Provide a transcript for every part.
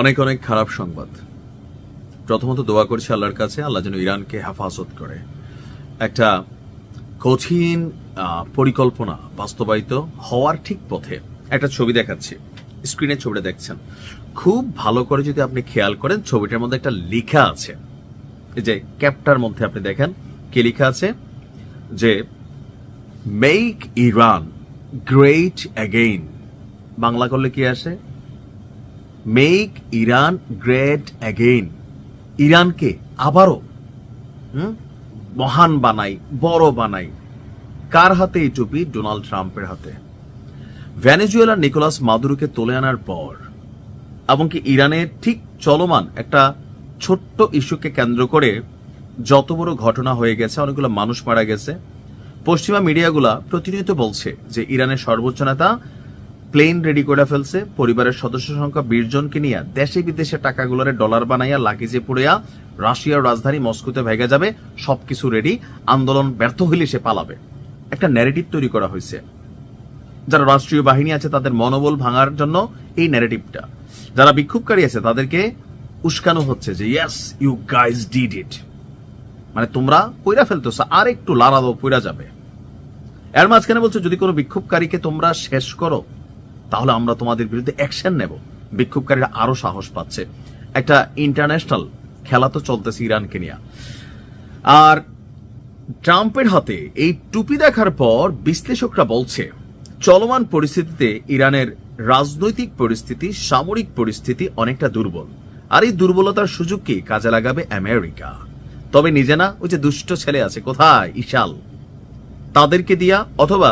অনেক অনেক খারাপ সংবাদ। প্রথমত দোয়া করছি আল্লাহর কাছে, আল্লাহ যেন ইরানকে হেফাজত করে। একটা কঠিন পরিকল্পনা বাস্তবায়িত হওয়ার ঠিক পথে। একটা ছবি দেখাচ্ছি, স্ক্রিনে ছবিটা দেখছেন, খুব ভালো করে যদি আপনি খেয়াল করেন ছবিটার মধ্যে একটা লেখা আছে। এই যে ক্যাপটার মধ্যে আপনি দেখেন কি লেখা আছে, যে make Iran great again. Bangla করলে কি আসে? Make Iran great again. ইরানকে আবারও মহান বানাই, বড় বানাই। কার হাতে এই টুপি? ডোনাল্ড ট্রাম্পের হাতে। ভেনেজুয়েলার নিকোলাস মাদুরোকে তুলে আনার পর এমনকি ইরানের ঠিক চলমান একটা ছোট্ট ইস্যুকে কেন্দ্র করে যত বড় ঘটনা হয়ে গেছে, অনেকগুলো মানুষ মারা গেছে। পশ্চিমা মিডিয়াগুলা প্রতিনিয়ত বলছে যে ইরানের সর্বোচ্চ নেতা প্লেন রেডি করে ফেলছে, পরিবারের সদস্য সংখ্যা 20 জনকে নিয়ে দেশে বিদেশে টাকাগুলোরে ডলার বানাইয়া লাগেজে পুড়িয়া রাশিয়ার রাজধানী মস্কোতে ভেগে যাবে, সবকিছু রেডি, আন্দোলন ব্যর্থ হইলে সে পালাবে। একটা ন্যারেটিভ তৈরি করা হয়েছে। যারা রাষ্ট্রীয় বাহিনী আছে তাদের মনোবল ভাঙার জন্য এই ন্যারেটিভটা, যারা বিক্ষোভকারী আছে তাদেরকে উস্কানো হচ্ছে যে yes you guys did it, মানে তোমরা পইরা ফেলতেছ, আর একটু লাড়া দাও, পইরা যাবে। এর মাঝখানে বলছে যদি কোনো বিক্ষোভকারীকে তোমরা শেষ করো তাহলে আমরা তোমাদের বিরুদ্ধে অ্যাকশন নেব। বিক্ষোভকারীরা আরো সাহস পাচ্ছে। একটা ইন্টারন্যাশনাল খেলা তো চলতেছে ইরানকে নিয়ে। আর ট্রাম্পের হাতে এই টুপি দেখার পর বিশ্লেষকরা বলছে চলমান পরিস্থিতিতে ইরানের রাজনৈতিক পরিস্থিতি, সামরিক পরিস্থিতি অনেকটা দুর্বল। আর এই দুর্বলতার সুযোগ কি কাজে লাগাবে আমেরিকা। তবে নিজে না, ওই যে দুষ্ট ছেলে আছে কোথায়, ইশাল, তাদেরকে দিয়া অথবা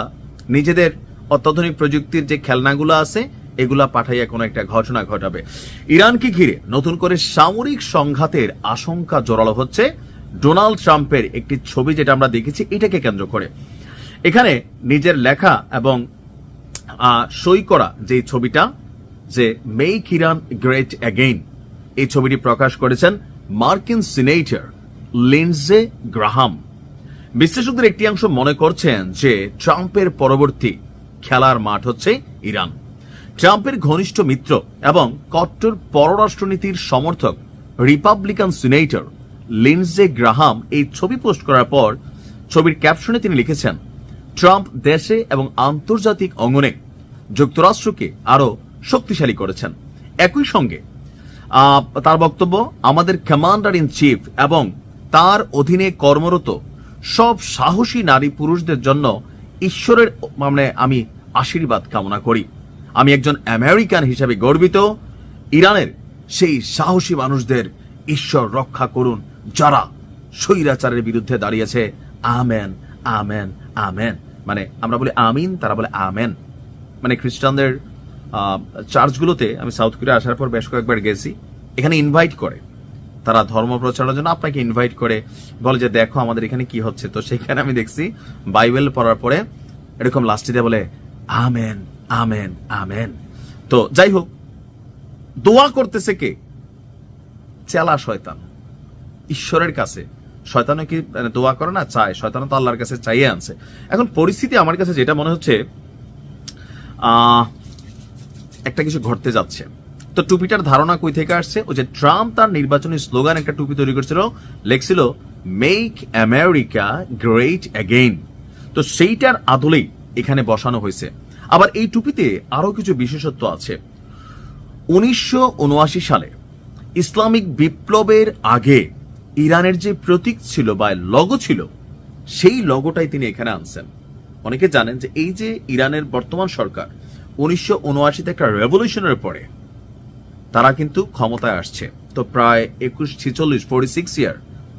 নিজেদের অত্যাধুনিক প্রযুক্তির যে খেলনাগুলো আছে এগুলা পাঠাইয়া কোনো একটা ঘটনা ঘটাবে। ইরানকে ঘিরে নতুন করে সামরিক সংঘাতের আশঙ্কা জোরালো হচ্ছে ডোনাল্ড ট্রাম্পের একটি ছবি যেটা আমরা দেখেছি, এটাকে কেন্দ্র করে। এখানে নিজের লেখা এবং সই করা যে ছবিটা, যে মেক ইরান গ্রেট অ্যাগেইন, এই ছবিটি প্রকাশ করেছেন মার্কিন সিনেটর লিন্ডসে গ্রাহাম। বিশ্লেষকদের একটি অংশ মনে করছেন যে ট্রাম্পের পরবর্তী খেলার মাঠ হচ্ছে ইরান। ট্রাম্পের ঘনিষ্ঠ মিত্র এবং কট্টর পররাষ্ট্রনীতির সমর্থক রিপাবলিকান সিনেটর লিন্ডসে গ্রাহাম এই ছবি পোস্ট করার পর ছবির ক্যাপশনে তিনি লিখেছেন, ট্রাম্প দেশে এবং আন্তর্জাতিক অঙ্গনে যুক্তরাষ্ট্রকে আরো শক্তিশালী করেছেন। একই সঙ্গে তার বক্তব্য, আমাদের কমান্ডার ইন চিফ এবং তার অধীনে কর্মরত সব সাহসী নারী পুরুষদের জন্য ঈশ্বরের মানে আমি আশীর্বাদ কামনা করি। আমি একজন আমেরিকান হিসেবে গর্বিত। ইরানের সেই সাহসী মানুষদের ঈশ্বর রক্ষা করুন যারা স্বৈরাচারের বিরুদ্ধে দাঁড়িয়েছে। Amen, amen, amen. মানে আমরা বলি আমিন, তারা বলে আমেন। মানে খ্রিস্টানদের চার্চগুলোতে আমি সাউথ কোরিয়া আসার পর বেশ কয়েকবার গেছি, এখানে ইনভাইট করে তারা ধর্ম প্রচারের জন্য, আপনাকে ইনভাইট করে বলে যে দেখো আমাদের এখানে কি হচ্ছে। তো সেখানে আমি দেখছি বাইবেল পড়ার পরে এরকম লাস্টে দিয়ে বলে আমেন, আমেন, আমেন। তো যাই হোক, দোয়া করতেছে কে? চেলা শয়তান ঈশ্বরের কাছে। শয়তান কি দোয়া করে না, চায়। শয়তান তো আল্লাহর কাছে চাইয়ে আনছে। এখন পরিস্থিতি আমার কাছে যেটা মনে হচ্ছে একটা কিছু ঘটতে যাচ্ছে। তো টুপিটার ধারণা কই থেকে আসছে? ওই যে ট্রাম্প তার নির্বাচনী স্লোগান একটা টুপি তৈরি করছিল, লেখছিল মেক আমেরিকা গ্রেট অ্যাগেইন। তো সেইটার আদলেই এখানে বসানো হয়েছে। আবার এই টুপিতে আরো কিছু বিশেষত্ব আছে। 1979 সালে ইসলামিক বিপ্লবের আগে ইরানের যে প্রতীক ছিল বা লগো ছিল, সেই লগোটাই তিনি এখানে আনছেন। অনেকে জানেন যে এই যে ইরানের বর্তমান সরকার 1979 একটা রেভলিউশনের পরে তারা কিন্তু ক্ষমতায় আসছে। তো প্রায় 46 ইয়ার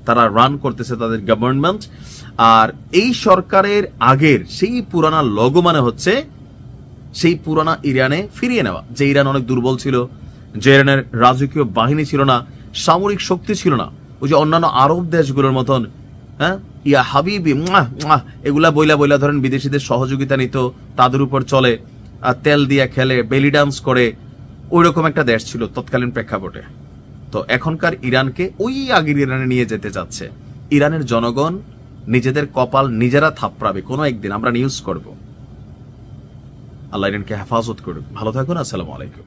তারা রান করতেছে তাদের গভর্নমেন্ট। আর এই সরকারের আগের সেই পুরানা লগো মানে হচ্ছে সেই পুরানা ইরানে ফিরিয়ে নেওয়া, যে ইরান অনেক দুর্বল ছিল, যে ইরানের রাজকীয় বাহিনী ছিল না, সামরিক শক্তি ছিল না, ওই যে অন্যান্য আরব দেশগুলোর মতন ইয়া হাবিবি এগুলা বইলা বইলা ধরেন বিদেশিদের সহযোগিতা নিত, তাদের উপর চলে, তেল দিয়ে খেলে, বেলি ডান্স করে, ওই রকম একটা দেশ ছিল তৎকালীন প্রেক্ষাপটে। তো এখনকার ইরানকে ওই আগের ইরানে নিয়ে যেতে যাচ্ছে। ইরানের জনগণ নিজেদের কপাল নিজেরা থাপড়াবে কোনো একদিন, আমরা নিউজ করব। আল্লাহ ইরানকে হেফাজত করুক। ভালো থাকুন। আসসালামু আলাইকুম।